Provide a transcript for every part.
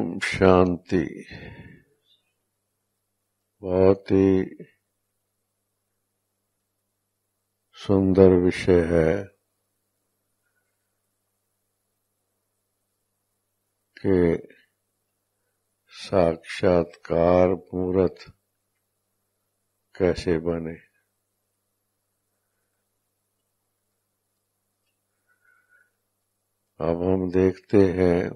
ओम शांति। बहुत ही सुंदर विषय है कि साक्षात्कार मूर्त कैसे बने। अब हम देखते हैं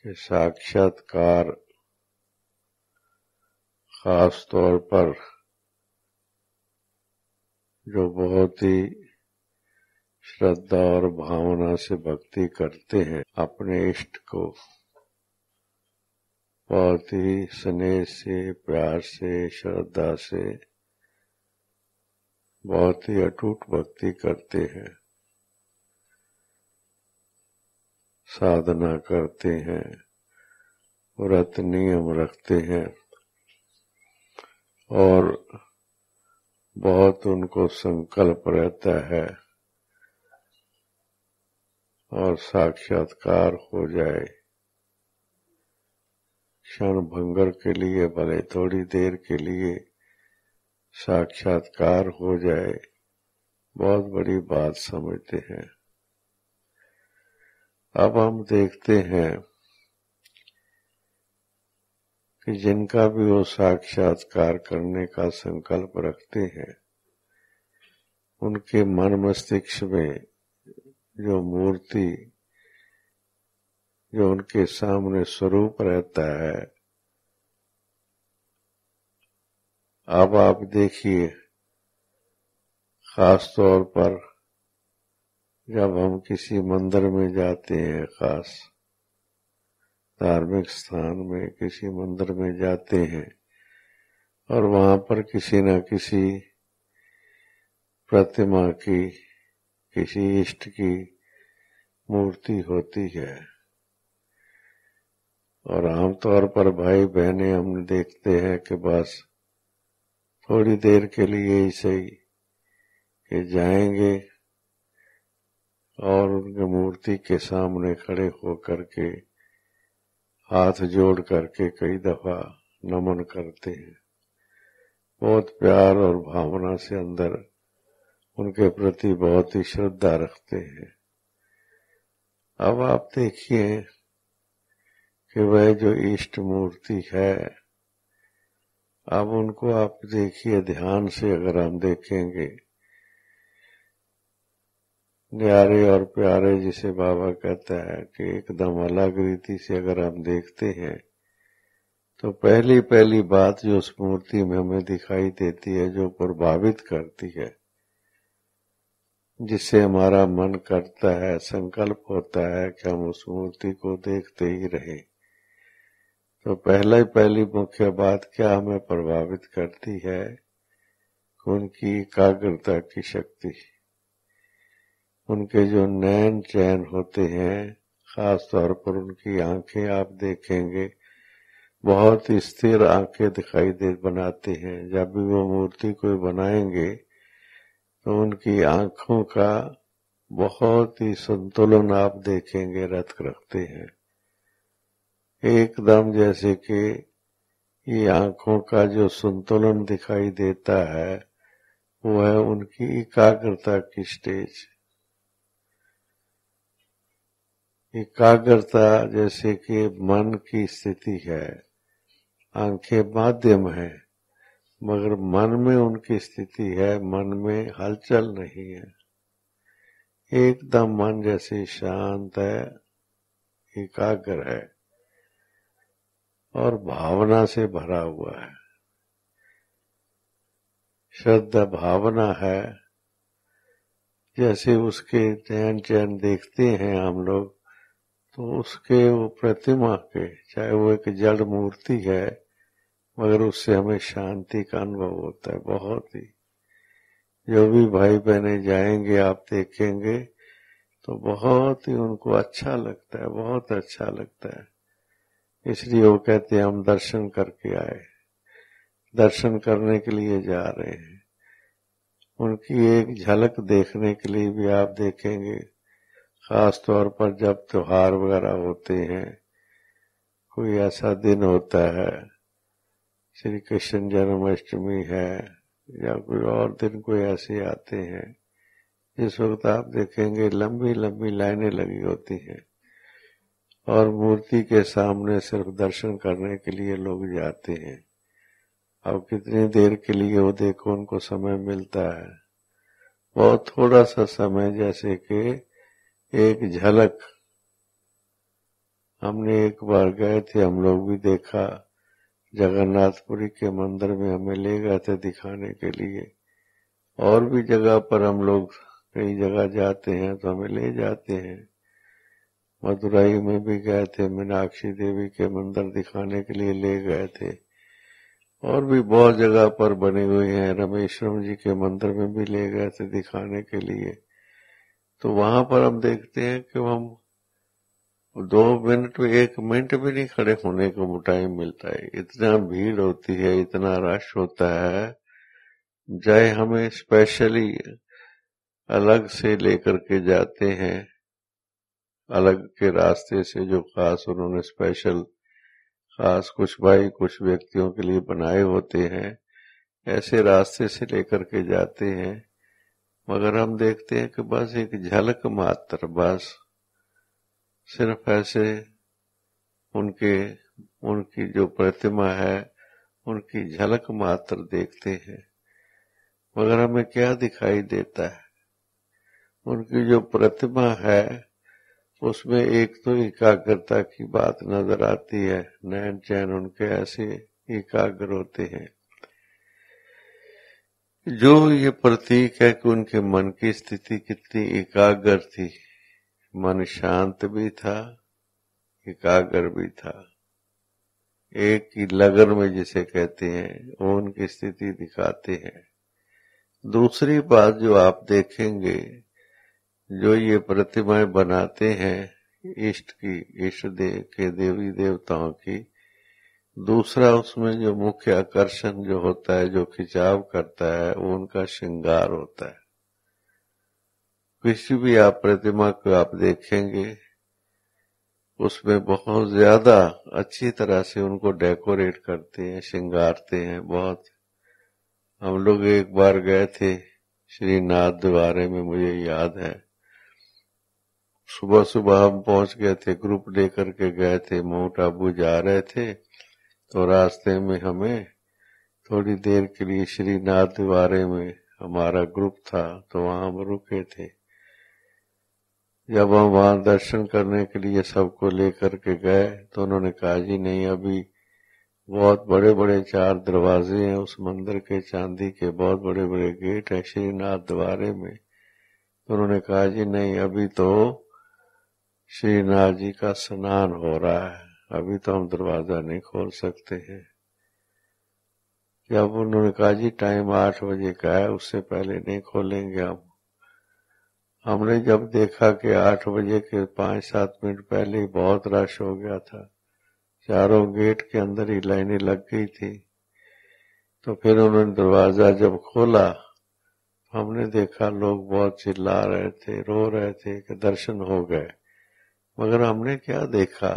कि साक्षात्कार खास तौर पर जो बहुत ही श्रद्धा और भावना से भक्ति करते हैं, अपने इष्ट को बहुत ही स्नेह से, प्यार से, श्रद्धा से बहुत ही अटूट भक्ति करते हैं, साधना करते हैं, व्रत नियम रखते हैं और बहुत उनको संकल्प रहता है और साक्षात्कार हो जाए, क्षण भंगर के लिए, भले थोड़ी देर के लिए साक्षात्कार हो जाए, बहुत बड़ी बात समझते हैं। अब हम देखते हैं कि जिनका भी वो साक्षात्कार करने का संकल्प रखते हैं, उनके मन मस्तिष्क में जो मूर्ति, जो उनके सामने स्वरूप रहता है, अब आप देखिए, खास तौर पर जब हम किसी मंदिर में जाते हैं, खास धार्मिक स्थान में किसी मंदिर में जाते हैं और वहां पर किसी न किसी प्रतिमा की, किसी इष्ट की मूर्ति होती है और आमतौर पर भाई बहनें हम देखते हैं कि बस थोड़ी देर के लिए ही सही कि जाएंगे और उनकी मूर्ति के सामने खड़े होकर के हाथ जोड़ करके कई दफा नमन करते हैं, बहुत प्यार और भावना से अंदर उनके प्रति बहुत ही श्रद्धा रखते हैं। अब आप देखिए कि वह जो इष्ट मूर्ति है, अब उनको आप देखिए ध्यान से, अगर हम देखेंगे, न्यारे और प्यारे जिसे बाबा कहता है कि एकदम अलग रीति से अगर हम देखते हैं तो पहली बात जो उस मूर्ति में हमें दिखाई देती है, जो प्रभावित करती है, जिससे हमारा मन करता है, संकल्प होता है कि हम उस मूर्ति को देखते ही रहे, तो पहली मुख्य बात क्या हमें प्रभावित करती है? उनकी एकाग्रता की शक्ति, उनके जो नैन चैन होते हैं, खास तौर पर उनकी आंखें आप देखेंगे, बहुत स्थिर आंखें दिखाई बनाते हैं। जब भी वो मूर्ति कोई बनाएंगे तो उनकी आंखों का बहुत ही संतुलन आप देखेंगे रखते हैं, एकदम जैसे कि ये आंखों का जो संतुलन दिखाई देता है वो है उनकी एकाग्रता की स्टेज। एकाग्रता जैसे कि मन की स्थिति है, आंखें माध्यम है मगर मन में उनकी स्थिति है, मन में हलचल नहीं है, एकदम मन जैसे शांत है, एकाग्र है और भावना से भरा हुआ है, श्रद्धा भावना है। जैसे उसके चैन चैन देखते हैं हम लोग, तो उसके वो प्रतिमा के, चाहे वो एक जड़ मूर्ति है मगर उससे हमें शांति का अनुभव होता है बहुत ही। जो भी भाई बहने जाएंगे आप देखेंगे तो बहुत ही उनको अच्छा लगता है, बहुत अच्छा लगता है। इसलिए वो कहते हैं हम दर्शन करके आए, दर्शन करने के लिए जा रहे हैं। उनकी एक झलक देखने के लिए भी आप देखेंगे खास तौर पर जब त्योहार वगैरह होते हैं, कोई ऐसा दिन होता है, श्री कृष्ण जन्माष्टमी है या कोई और दिन कोई ऐसे आते हैं, इस वक्त आप देखेंगे लंबी लंबी लाइनें लगी होती हैं और मूर्ति के सामने सिर्फ दर्शन करने के लिए लोग जाते हैं। अब कितनी देर के लिए वो देखो उनको समय मिलता है, बहुत थोड़ा सा समय, जैसे कि एक झलक। हमने एक बार गए थे, हम लोग भी देखा, जगन्नाथपुरी के मंदिर में हमें ले गए थे दिखाने के लिए। और भी जगह पर हम लोग कई जगह जाते हैं तो हमें ले जाते हैं। मदुरई में भी गए थे, मीनाक्षी देवी के मंदिर दिखाने के लिए ले गए थे। और भी बहुत जगह पर बने हुए हैं, रामेश्वरम जी के मंदिर में भी ले गए थे दिखाने के लिए। तो वहां पर हम देखते हैं कि हम 2 मिनट में 1 मिनट भी नहीं खड़े होने को टाइम मिलता है, इतना भीड़ होती है, इतना रश होता है। जय हमें स्पेशली अलग से लेकर के जाते हैं, अलग के रास्ते से, जो खास उन्होंने स्पेशल खास कुछ भाई कुछ व्यक्तियों के लिए बनाए होते हैं, ऐसे रास्ते से लेकर के जाते हैं। मगर हम देखते हैं कि बस एक झलक मात्र, बस सिर्फ ऐसे उनकी जो प्रतिमा है उनकी झलक मात्र देखते हैं। मगर हमें क्या दिखाई देता है? उनकी जो प्रतिमा है उसमें एक तो एकाग्रता की बात नजर आती है, नैन चैन उनके ऐसे एकाग्र होते हैं। जो ये प्रतीक है कि उनके मन की स्थिति कितनी एकाग्र थी, मन शांत भी था, एकाग्र भी था, एक ही लगन में जिसे कहते हैं वो उनकी स्थिति दिखाते हैं। दूसरी बात जो आप देखेंगे, जो ये प्रतिमाएं बनाते हैं इष्ट की, इष्ट के देवी देवताओं की, दूसरा उसमें जो मुख्य आकर्षण जो होता है, जो खिंचाव करता है, वो उनका श्रृंगार होता है। किसी भी आप प्रतिमा को आप देखेंगे उसमें बहुत ज्यादा अच्छी तरह से उनको डेकोरेट करते हैं, श्रृंगारते हैं बहुत। हम लोग एक बार गए थे श्रीनाथ द्वारे में, मुझे याद है, सुबह सुबह हम पहुंच गए थे, ग्रुप लेकर के गए थे, माउंट आबू जा रहे थे। तो रास्ते में हमें थोड़ी देर के लिए श्रीनाथ द्वारे में हमारा ग्रुप था, तो वहां हम रुके थे। जब हम वहां दर्शन करने के लिए सबको लेकर के गए तो उन्होंने कहा जी नहीं, अभी बहुत बड़े बड़े 4 दरवाजे हैं उस मंदिर के, चांदी के बहुत बड़े बड़े गेट है श्रीनाथ द्वारे में। तो उन्होंने कहा जी नहीं, अभी तो श्रीनाथ जी का स्नान हो रहा है, अभी तो हम दरवाजा नहीं खोल सकते हैं। जब उन्होंने कहा जी टाइम 8 बजे का है, उससे पहले नहीं खोलेंगे हम। हमने जब देखा कि 8 बजे के 5-7 मिनट पहले ही बहुत रश हो गया था, चारों गेट के अंदर ही लाइनें लग गई थी। तो फिर उन्होंने दरवाजा जब खोला, हमने देखा लोग बहुत चिल्ला रहे थे, रो रहे थे कि दर्शन हो गए। मगर हमने क्या देखा,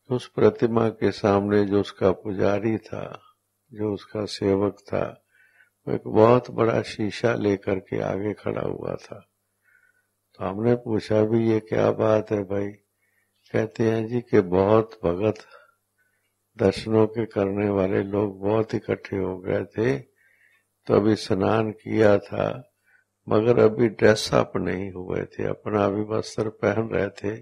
उस प्रतिमा के सामने जो उसका पुजारी था, जो उसका सेवक था, वो एक बहुत बड़ा शीशा लेकर के आगे खड़ा हुआ था। तो हमने पूछा भी ये क्या बात है भाई? कहते हैं जी कि बहुत भगत दर्शनों के करने वाले लोग बहुत इकट्ठे हो गए थे, तो अभी स्नान किया था, मगर अभी ड्रेस अप नहीं हुए थे, अपना अभी वस्त्र पहन रहे थे।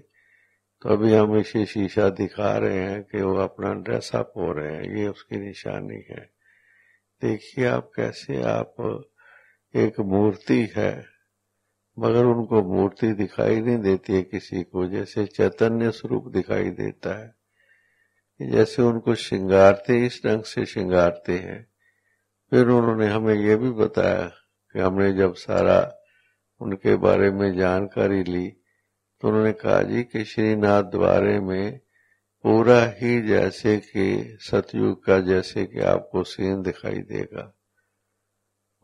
तो अभी हम इसे शीशा दिखा रहे हैं कि वो अपना ड्रेस अप हो रहे हैं, ये उसकी निशानी है। देखिए आप कैसे, आप एक मूर्ति है मगर उनको मूर्ति दिखाई नहीं देती है किसी को, जैसे चैतन्य स्वरूप दिखाई देता है। जैसे उनको श्रृंगारते इस ढंग से श्रृंगारते हैं। फिर उन्होंने हमें ये भी बताया कि हमने जब सारा उनके बारे में जानकारी ली तो उन्होंने कहा जी कि श्रीनाथ द्वारे में पूरा ही जैसे कि सतयुग का जैसे कि आपको सीन दिखाई देगा।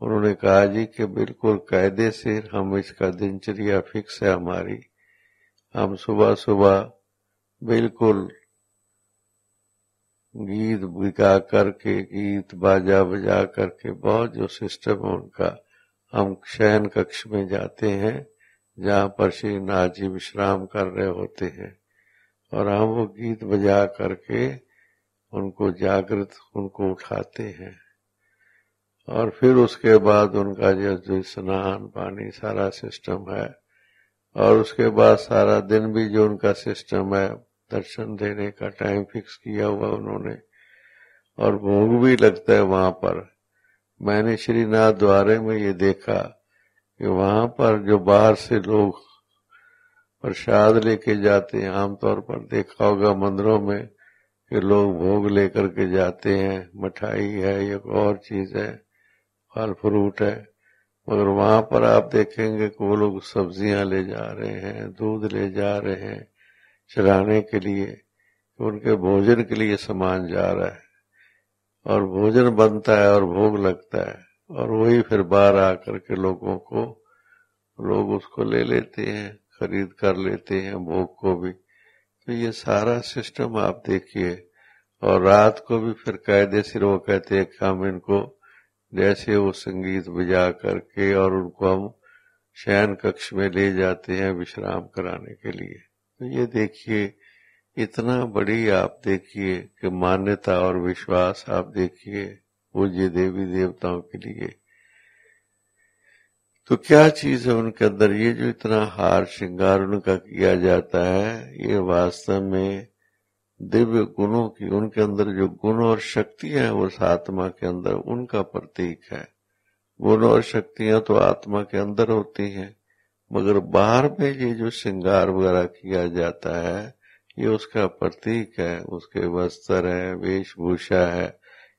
उन्होंने कहा जी कि बिल्कुल कायदे से हम इसका दिनचर्या फिक्स है हमारी, हम सुबह सुबह बिल्कुल गीत गा करके, गीत बाजा बजा करके, बहुत जो सिस्टम है उनका, हम शयन कक्ष में जाते हैं जहाँ पर श्री नाथ जी विश्राम कर रहे होते हैं, और हम वो गीत बजा करके उनको जागृत, उनको उठाते हैं। और फिर उसके बाद उनका जो स्नान पानी सारा सिस्टम है, और उसके बाद सारा दिन भी जो उनका सिस्टम है, दर्शन देने का टाइम फिक्स किया हुआ उन्होंने, और भोग भी लगता है वहां पर। मैंने श्रीनाथ द्वारे में ये देखा कि वहां पर जो बाहर से लोग प्रसाद लेके जाते हैं, आमतौर पर देखा होगा मंदिरों में कि लोग भोग लेकर के जाते हैं, मिठाई है, एक और चीज है, फल फ्रूट है, मगर वहां पर आप देखेंगे कि वो लोग सब्जियां ले जा रहे हैं, दूध ले जा रहे हैं चढ़ाने के लिए, उनके भोजन के लिए सामान जा रहा है, और भोजन बनता है और भोग लगता है, और वही फिर बाहर आकर के लोगों को, लोग उसको ले लेते हैं, खरीद कर लेते हैं भोग को भी। तो ये सारा सिस्टम आप देखिए। और रात को भी फिर कायदे से वो कहते हैं कि हम इनको जैसे वो संगीत बजा करके और उनको हम शयन कक्ष में ले जाते हैं विश्राम कराने के लिए। तो ये देखिए, इतना बड़ी आप देखिए कि मान्यता और विश्वास आप देखिए पूज्य देवी देवताओं के लिए। तो क्या चीज है उनके अंदर, ये जो इतना हार श्रृंगार उनका किया जाता है, ये वास्तव में दिव्य गुणों की, उनके अंदर जो गुण और शक्तियां हैं उस आत्मा के अंदर, उनका प्रतीक है। गुण और शक्तियां तो आत्मा के अंदर होती हैं, मगर बाहर में ये जो श्रृंगार वगैरह किया जाता है, ये उसका प्रतीक है, उसके वस्त्र है, वेशभूषा है,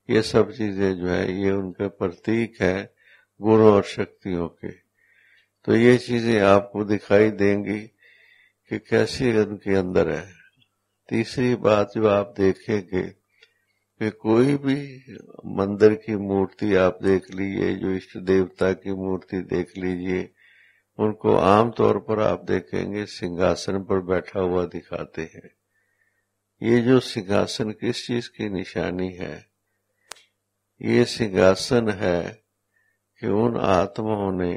ये सब चीजें जो है ये उनके प्रतीक है गुण और शक्तियों के। तो ये चीजें आपको दिखाई देंगी कि कैसे उनके अंदर है। तीसरी बात जो आप देखेंगे कि कोई भी मंदिर की मूर्ति आप देख लीजिए, जो इष्ट देवता की मूर्ति देख लीजिए, उनको आमतौर पर आप देखेंगे सिंहासन पर बैठा हुआ दिखाते हैं। ये जो सिंहासन किस चीज की निशानी है? ये सिंहासन है कि उन आत्माओं ने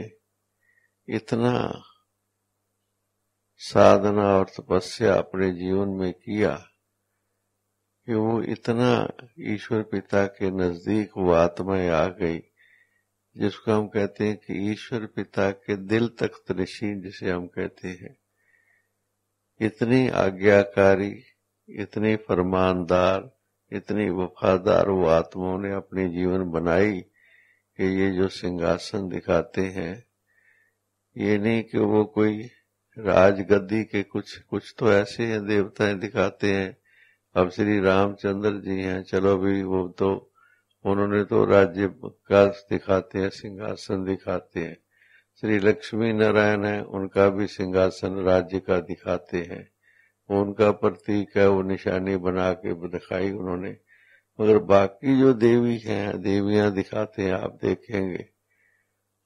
इतना साधना और तपस्या अपने जीवन में किया कि वो इतना ईश्वर पिता के नजदीक वो आत्माएं आ गई, जिसको हम कहते हैं कि ईश्वर पिता के दिल तख्त नशीन जिसे हम कहते हैं। इतनी आज्ञाकारी, इतनी फरमानदार, इतनी वफादार वो आत्माओं ने अपने जीवन बनाई कि ये जो सिंहासन दिखाते हैं, ये नहीं कि वो कोई राजगद्दी के कुछ तो ऐसे हैं देवताएं दिखाते हैं। अब श्री रामचंद्र जी हैं, चलो भी वो तो उन्होंने तो राज्य का दिखाते हैं, सिंहासन दिखाते हैं। श्री लक्ष्मी नारायण है, उनका भी सिंहासन राज्य का दिखाते हैं, उनका प्रतीक है, वो निशानी बना के दिखाई उन्होंने। मगर बाकी जो देवी हैं, देवियां दिखाते हैं, आप देखेंगे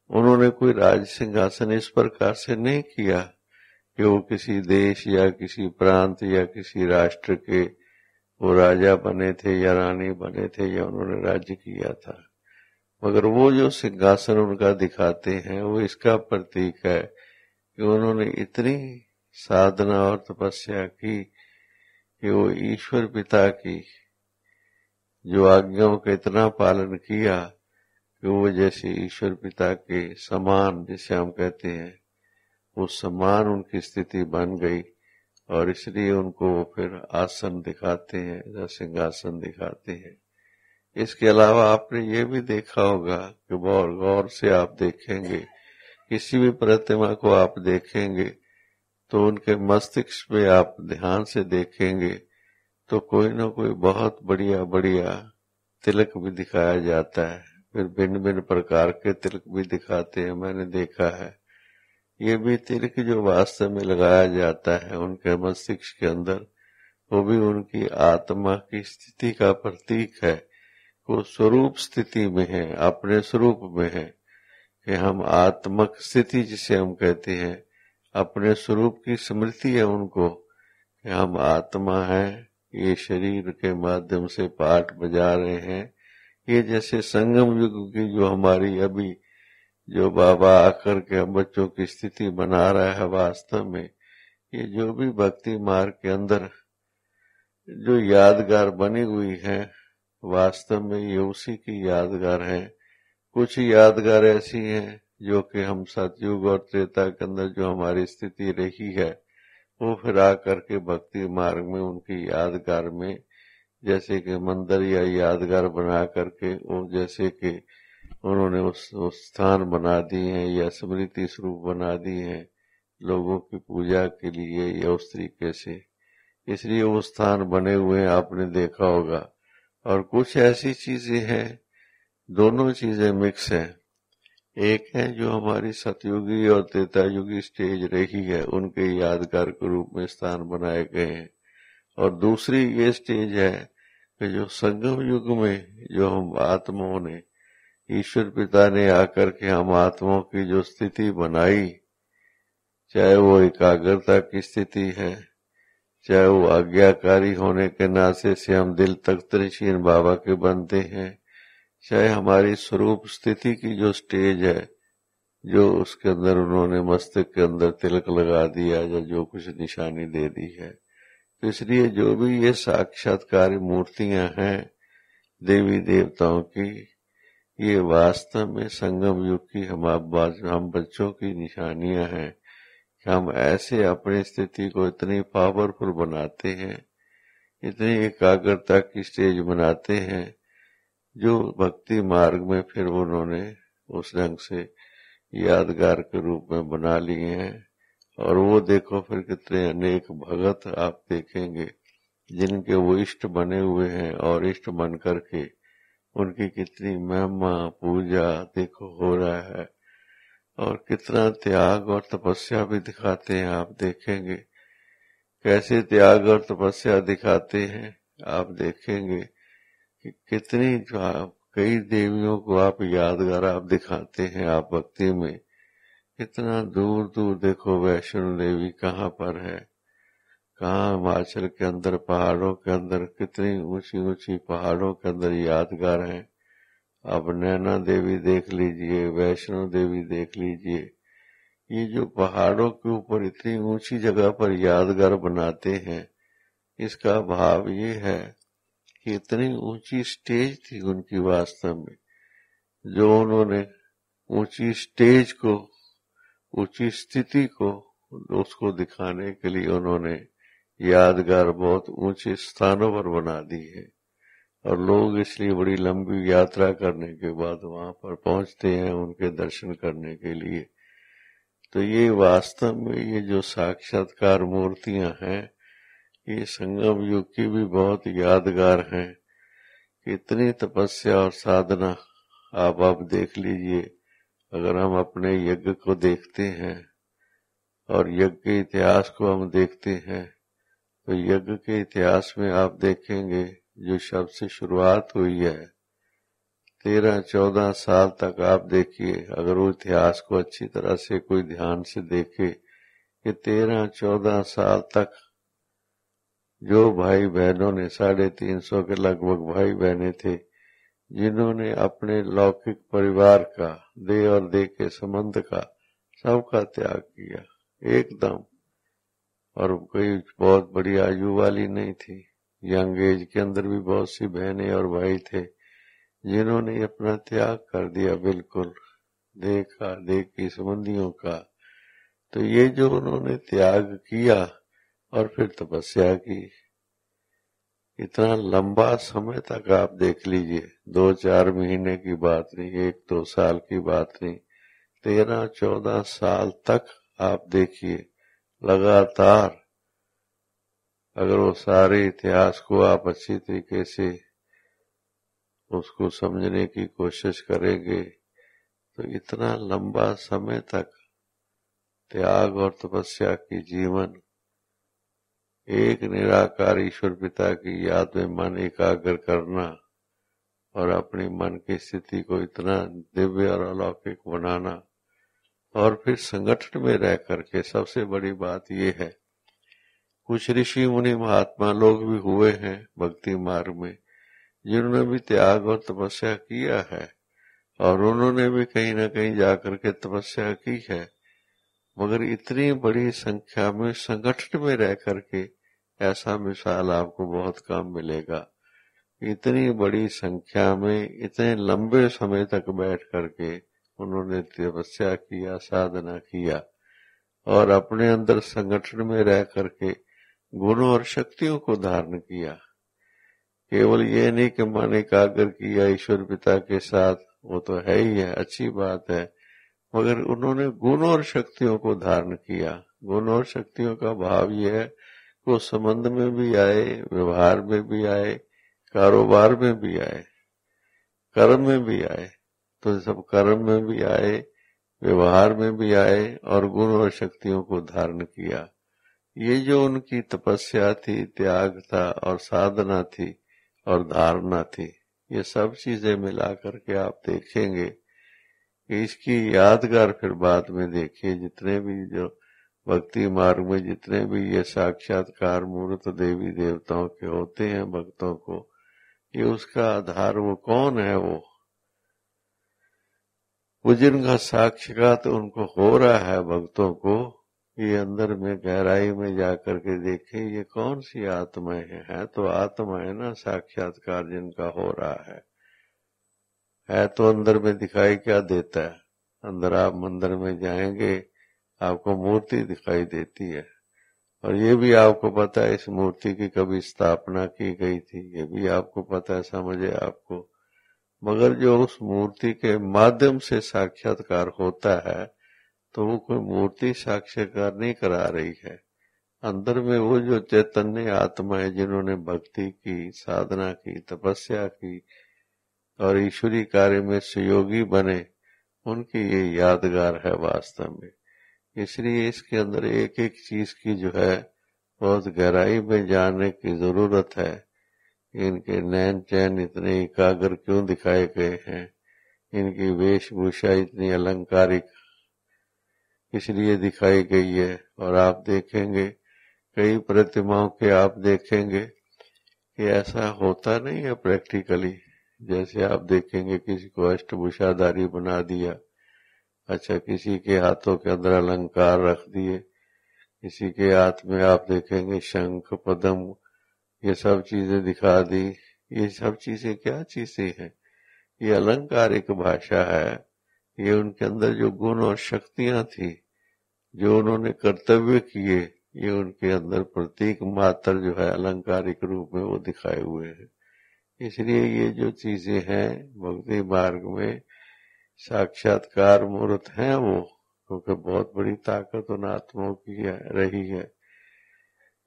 उन्होंने कोई राज सिंहासन इस प्रकार से नहीं किया कि वो किसी देश या किसी प्रांत या किसी राष्ट्र के वो राजा बने थे या रानी बने थे या उन्होंने राज्य किया था। मगर वो जो सिंहासन उनका दिखाते हैं वो इसका प्रतीक है कि उन्होंने इतनी साधना और तपस्या की कि वो ईश्वर पिता की जो आज्ञाओं का इतना पालन किया कि वो जैसे ईश्वर पिता के समान, जिसे हम कहते हैं, वो समान उनकी स्थिति बन गई, और इसलिए उनको वो फिर आसन दिखाते हैं, सिंहासन दिखाते हैं। इसके अलावा आपने ये भी देखा होगा कि बहुत गौर से आप देखेंगे, किसी भी प्रतिमा को आप देखेंगे तो उनके मस्तिष्क में आप ध्यान से देखेंगे तो कोई न कोई बहुत बढ़िया बढ़िया तिलक भी दिखाया जाता है। फिर भिन्न भिन्न प्रकार के तिलक भी दिखाते हैं, मैंने देखा है। ये भी तिलक जो वास्तव में लगाया जाता है उनके मस्तिष्क के अंदर, वो भी उनकी आत्मा की स्थिति का प्रतीक है। वो स्वरूप स्थिति में है, अपने स्वरूप में है, कि हम आत्मक स्थिति जिसे हम कहते हैं, अपने स्वरूप की स्मृति है उनको कि हम आत्मा हैं, ये शरीर के माध्यम से पाठ बजा रहे हैं। ये जैसे संगम युग की जो हमारी अभी जो बाबा आकर के हम बच्चों की स्थिति बना रहा है, वास्तव में ये जो भी भक्ति मार्ग के अंदर जो यादगार बनी हुई है, वास्तव में ये उसी की यादगार है। कुछ यादगार ऐसी हैं जो कि हम सतयुग और त्रेता के अंदर जो हमारी स्थिति रही है, वो फिर आकर के भक्ति मार्ग में उनकी यादगार में जैसे कि मंदिर या यादगार बना करके वो जैसे कि उन्होंने उस स्थान बना दिए हैं या स्मृति स्वरूप बना दिए हैं लोगों की पूजा के लिए या उस तरीके से, इसलिए वो स्थान बने हुए हैं, आपने देखा होगा। और कुछ ऐसी चीजें हैं, दोनों चीजें मिक्स हैं। एक है जो हमारी सतयुगी और त्रेतायुगी स्टेज रही है, उनके यादगार के रूप में स्थान बनाए गए हैं। और दूसरी ये स्टेज है कि जो संगम युग में जो हम आत्माओं ने, ईश्वर पिता ने आकर के हम आत्माओं की जो स्थिति बनाई, चाहे वो एकाग्रता की स्थिति है, चाहे वो आज्ञाकारी होने के नाते से हम दिल तक त्रिशीन बाबा के बनते हैं, चाहे हमारी स्वरूप स्थिति की जो स्टेज है, जो उसके अंदर उन्होंने मस्तक के अंदर तिलक लगा दिया या जो कुछ निशानी दे दी है। तो इसलिए जो भी ये साक्षात्कार मूर्तियां हैं देवी देवताओं की, ये वास्तव में संगम युग की हम बच्चों की निशानियां हैं कि हम ऐसे अपनी स्थिति को इतनी पावरफुल बनाते हैं, इतनी एकाग्रता की स्टेज बनाते हैं, जो भक्ति मार्ग में फिर उन्होंने उस ढंग से यादगार के रूप में बना लिए हैं। और वो देखो फिर कितने अनेक भगत आप देखेंगे जिनके वो इष्ट बने हुए हैं, और इष्ट बन करके उनकी कितनी महिमा पूजा देखो हो रहा है, और कितना त्याग और तपस्या भी दिखाते हैं। आप देखेंगे कैसे त्याग और तपस्या दिखाते हैं, आप देखेंगे कि कितनी कई देवियों को आप यादगार आप दिखाते हैं। आप भक्ति में कितना दूर दूर देखो वैष्णो देवी कहाँ पर है, कहाँ हिमाचल के अंदर पहाड़ों के अंदर कितनी ऊंची ऊंची पहाड़ों के अंदर यादगार हैं। आप नैना देवी देख लीजिए, वैष्णो देवी देख लीजिए, ये जो पहाड़ों के ऊपर इतनी ऊंची जगह पर यादगार बनाते हैं, इसका भाव ये है कि इतनी ऊंची स्टेज थी उनकी वास्तव में, जो उन्होंने ऊंची स्टेज को, ऊंची स्थिति को, उसको दिखाने के लिए उन्होंने यादगार बहुत ऊंचे स्थानों पर बना दी है। और लोग इसलिए बड़ी लंबी यात्रा करने के बाद वहां पर पहुंचते हैं उनके दर्शन करने के लिए। तो ये वास्तव में ये जो साक्षात्कार मूर्तियां हैं, ये संगम युग की भी बहुत यादगार हैं। इतनी तपस्या और साधना आप देख लीजिए। अगर हम अपने यज्ञ को देखते हैं और यज्ञ के इतिहास को हम देखते हैं, तो यज्ञ के इतिहास में आप देखेंगे जो शब्द से शुरुआत हुई है, 13-14 साल तक आप देखिए, अगर वो इतिहास को अच्छी तरह से कोई ध्यान से देखे कि 13-14 साल तक जो भाई बहनों ने, 350 के लगभग भाई बहने थे, जिन्होंने अपने लौकिक परिवार का, देह और देह के संबंध का सबका त्याग किया एकदम। और कोई बहुत बड़ी आयु वाली नहीं थी, यंग एज के अंदर भी बहुत सी बहनें और भाई थे जिन्होंने अपना त्याग कर दिया बिल्कुल, देह का, देह की संबंधियों का। तो ये जो उन्होंने त्याग किया और फिर तपस्या की, इतना लंबा समय तक आप देख लीजिए, 2-4 महीने की बात नहीं, 1-2 साल की बात नहीं, 13-14 साल तक आप देखिए लगातार। अगर वो सारे इतिहास को आप अच्छी तरीके से उसको समझने की कोशिश करेंगे, तो इतना लंबा समय तक त्याग और तपस्या की जीवन, एक निराकार ईश्वर पिता की याद में मन एकाग्र करना और अपनी मन की स्थिति को इतना दिव्य और अलौकिक बनाना, और फिर संगठन में रह करके सबसे बड़ी बात ये है, कुछ ऋषि मुनि महात्मा लोग भी हुए हैं भक्ति मार्ग में जिन्होंने भी त्याग और तपस्या किया है, और उन्होंने भी कहीं न कहीं जाकर के तपस्या की है, मगर इतनी बड़ी संख्या में संगठन में रह करके ऐसा मिसाल आपको बहुत कम मिलेगा। इतनी बड़ी संख्या में इतने लंबे समय तक बैठ करके उन्होंने तपस्या किया, साधना किया, और अपने अंदर संगठन में रह करके गुणों और शक्तियों को धारण किया। केवल ये नहीं कि मन एकाग्र किया ईश्वर पिता के साथ, वो तो है ही है, अच्छी बात है, मगर उन्होंने गुणों और शक्तियों को धारण किया। गुणों और शक्तियों का भाव यह है कि वो संबंध में भी आए, व्यवहार में भी आए, कारोबार में भी आए, कर्म में भी आए, तो सब कर्म में भी आए, व्यवहार में भी आए, और गुण और शक्तियों को धारण किया। ये जो उनकी तपस्या थी, त्याग था, और साधना थी, और धारणा थी, ये सब चीजें मिला करके आप देखेंगे कि इसकी यादगार फिर बाद में देखिए, जितने भी जो भक्ति मार्ग में जितने भी ये साक्षात्कार मूर्त देवी देवताओं के होते हैं भक्तों को, ये उसका आधार वो कौन है, वो जिनका साक्षात उनको हो रहा है भक्तों को, ये अंदर में गहराई में जाकर के देखें ये कौन सी आत्माएं है तो आत्मा है ना, साक्षात्कार जिनका हो रहा है तो अंदर में दिखाई क्या देता है? अंदर आप मंदिर में जाएंगे आपको मूर्ति दिखाई देती है, और ये भी आपको पता है इस मूर्ति की कभी स्थापना की गई थी, ये भी आपको पता है, समझे आपको। मगर जो उस मूर्ति के माध्यम से साक्षात्कार होता है तो वो कोई मूर्ति साक्षात्कार नहीं करा रही है। अंदर में वो जो चैतन्य आत्मा है जिन्होंने भक्ति की, साधना की, तपस्या की और ईश्वरी कार्य में सहयोगी बने, उनकी ये यादगार है वास्तव में। इसलिए इसके अंदर एक एक चीज की जो है बहुत गहराई में जानने की जरूरत है। इनके नैन चैन इतने एकाग्र क्यों दिखाए गए हैं, इनकी वेशभूषा इतनी अलंकारिक इसलिए दिखाई गई है। और आप देखेंगे कई प्रतिमाओं के आप देखेंगे कि ऐसा होता नहीं है प्रैक्टिकली। जैसे आप देखेंगे किसी को अष्टभुजाधारी बना दिया, अच्छा किसी के हाथों के अंदर अलंकार रख दिए, किसी के हाथ में आप देखेंगे शंख पद्म, ये सब चीजें दिखा दी। ये सब चीजें क्या चीजें हैं? ये अलंकारिक भाषा है। ये उनके अंदर जो गुण और शक्तियां थी, जो उन्होंने कर्तव्य किए, ये उनके अंदर प्रतीक मात्र जो है अलंकारिक रूप में वो दिखाए हुए हैं। इसलिए ये जो चीजें हैं भक्ति मार्ग में साक्षात्कार मूर्त हैं वो, क्योंकि बहुत बड़ी ताकत उन आत्माओं की रही है।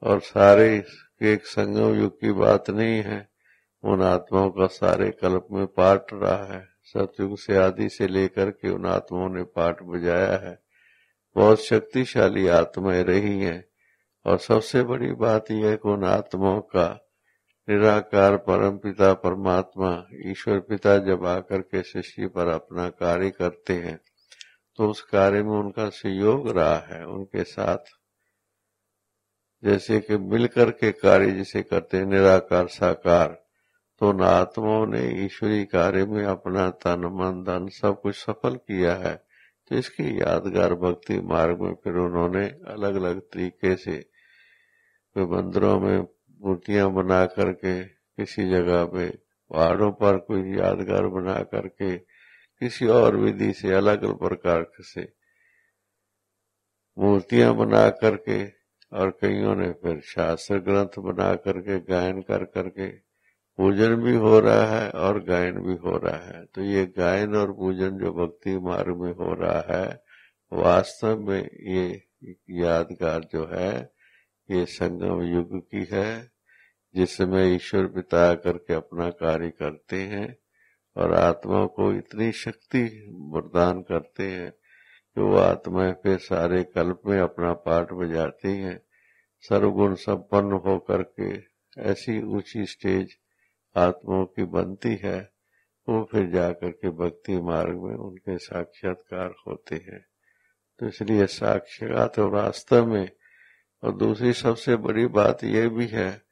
और सारे एक संगम युग की बात नहीं है, उन आत्माओं का सारे कल्प में पाठ रहा है। सतयुग से आदि से लेकर के उन आत्माओं ने पाठ बजाया है। बहुत शक्तिशाली आत्माएं रही हैं। और सबसे बड़ी बात यह है कि उन आत्माओं का निराकार परम पिता परमात्मा ईश्वर पिता जब आकर के सृष्टि पर अपना कार्य करते हैं तो उस कार्य में उनका सहयोग रहा है उनके साथ। जैसे कि मिलकर के कार्य जिसे करते हैं निराकार साकार, तो उन आत्माओं ने ईश्वरी कार्य में अपना तन मन धन सब कुछ सफल किया है। तो इसकी यादगार भक्ति मार्ग में फिर उन्होंने अलग अलग तरीके से मंदिरों में मूर्तियां बना करके, किसी जगह पे पहाड़ों पर कोई यादगार बना करके, किसी और विधि से अलग अलग प्रकार से मूर्तियां बना करके, और कईयों ने फिर शास्त्र ग्रंथ बना करके गायन कर करके पूजन भी हो रहा है और गायन भी हो रहा है। तो ये गायन और पूजन जो भक्ति मार्ग में हो रहा है वास्तव में ये यादगार जो है ये संगम युग की है, जिसमें ईश्वर पिता आकर के अपना कार्य करते हैं और आत्मा को इतनी शक्ति वरदान करते हैं कि वो आत्माएं फिर सारे कल्प में अपना पाठ बजाती हैं। सर्वगुण संपन्न होकर के ऐसी ऊंची स्टेज आत्माओं की बनती है, वो फिर जाकर के भक्ति मार्ग में उनके साक्षात्कार होते हैं। तो इसलिए साक्षात और वास्तव में। और दूसरी सबसे बड़ी बात यह भी है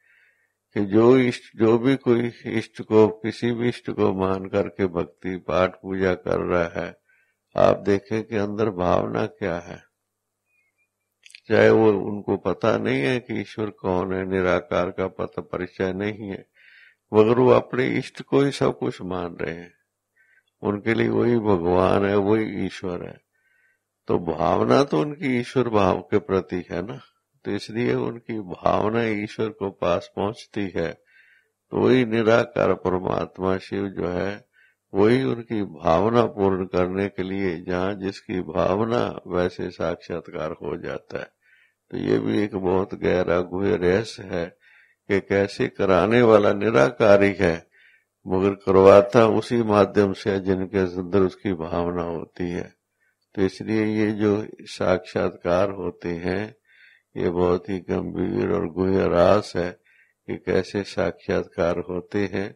कि जो भी कोई इष्ट को, किसी भी इष्ट को मान करके भक्ति पाठ पूजा कर रहा है, आप देखें कि अंदर भावना क्या है। चाहे वो उनको पता नहीं है कि ईश्वर कौन है, निराकार का पता परिचय नहीं है, मगर वो अपने इष्ट को ही सब कुछ मान रहे हैं। उनके लिए वही भगवान है, वही ईश्वर है। तो भावना तो उनकी ईश्वर भाव के प्रति है ना, तो इसलिए उनकी भावना ईश्वर को पास पहुंचती है। तो वही निराकार परमात्मा शिव जो है, वही उनकी भावना पूर्ण करने के लिए, जहाँ जिसकी भावना वैसे साक्षात्कार हो जाता है। तो ये भी एक बहुत गहरा गुह्य रहस्य है कि कैसे कराने वाला निराकारी है, मगर करवाता उसी माध्यम से जिनके अंदर उसकी भावना होती है। तो इसलिए ये जो साक्षात्कार होते हैं, ये बहुत ही गंभीर और गुह्य रास है कि कैसे साक्षात्कार होते हैं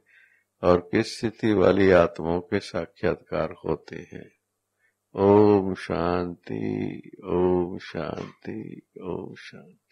और किस स्थिति वाली आत्माओं के साक्षात्कार होते हैं। ओम शांति, ओम शांति, ओम शांति।